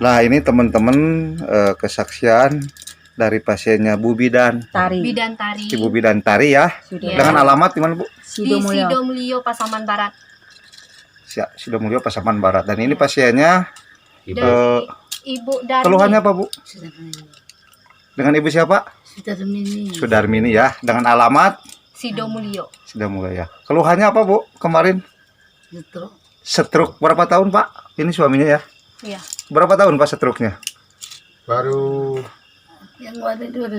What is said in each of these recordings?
Nah, ini teman-teman kesaksian dari pasiennya Bu Bidan. Bidan Tari. Ibu Bidan Tari ya. Sudah. Dengan alamat di mana, Bu? Di Sidomulyo, Pasaman Barat. Sidomulyo, Pasaman Barat. Dan ini pasiennya Dari Ibu Darmi. keluhannya apa, Bu? Dengan Ibu siapa? Sudarmini ya. Dengan alamat Sidomulyo. Sidomulyo ya. Keluhannya apa, Bu? Kemarin stroke berapa tahun, Pak? Ini suaminya ya. Iya. Berapa tahun Pak stroke-nya? Baru Yang ada itu ada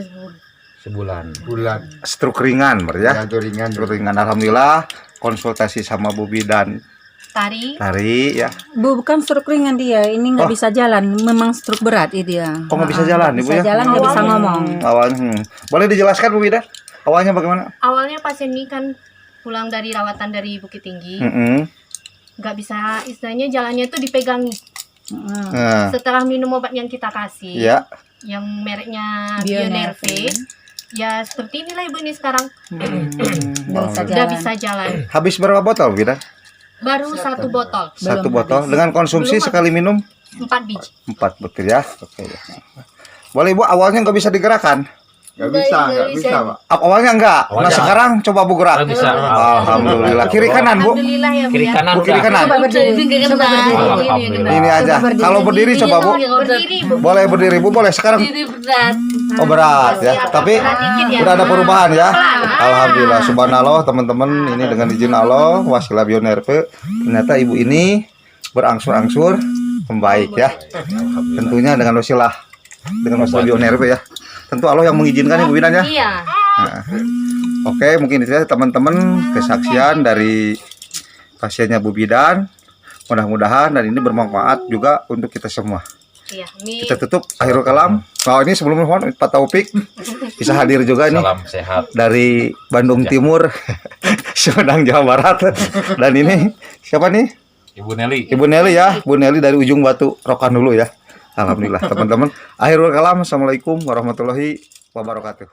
bulan. Stroke ringan, berarti ya. Yang ringan. Stroke ringan. Alhamdulillah konsultasi sama Bu Bidan Tari ya. Bu, bukan stroke ringan dia, ini nggak bisa jalan, memang stroke berat itu ya. Kok nggak bisa jalan, Ibu bisa ya? jalan, nggak bisa ngomong. Awalnya, boleh dijelaskan Bu Bidan? Awalnya bagaimana? Awalnya pasien ini kan pulang dari rawatan dari Bukit Tinggi. Nggak bisa, istilahnya jalannya tuh dipegangi. Nah, Setelah minum obat yang kita kasih, ya. yang mereknya Bionerve. Bionerve, ya seperti inilah ibu ini sekarang. Nggak bisa Udah jalan. bisa jalan. Habis berapa botol Bu Bidan? Baru 1 botol, Satu Belum botol. Dengan konsumsi Belum sekali minum 4 biji. 4 betul ya. Oke. Boleh Bu, awalnya nggak bisa digerakkan? Nggak bisa, Pak. Awalnya enggak. Nah Awalnya. sekarang coba Bu gerak. Bisa. Alhamdulillah. Kiri kanan Bu. Alhamdulillah ya Bu Kiri ya. kanan Bu kiri udah. kanan. Coba berdiri. Coba berdiri. Alhamdulillah. Ini aja. Kalau berdiri coba Bu. Berdiri Bu. Boleh berdiri Bu, boleh sekarang. Oh berat ya. Tapi udah ada perubahan ya. Alhamdulillah. Subhanallah teman-teman, ini dengan izin Allah, wasilah Bionerve, ternyata ibu ini berangsur-angsur membaik ya. Tentunya dengan wasilah Bionerve ya. Tentu Allah yang mengizinkan Ibu Bidan ya. Iya. Nah, oke, mungkin itu ya teman-teman kesaksian dari pasiennya Bu Bidan. Mudah-mudahan dan ini bermanfaat juga untuk kita semua. Iya, ini Kita tutup akhirul kalam. Nah, ini sebelum mohon Pak Taufik bisa hadir juga ini Salam sehat. dari Bandung Timur, Sumedang Jawa Barat. Dan ini siapa nih? Ibu Nelly. Ibu Nelly ya. Bu Nelly dari Ujung Batu Rokan dulu ya. Alhamdulillah teman-teman. Akhirul kalam. Assalamualaikum warahmatullahi wabarakatuh.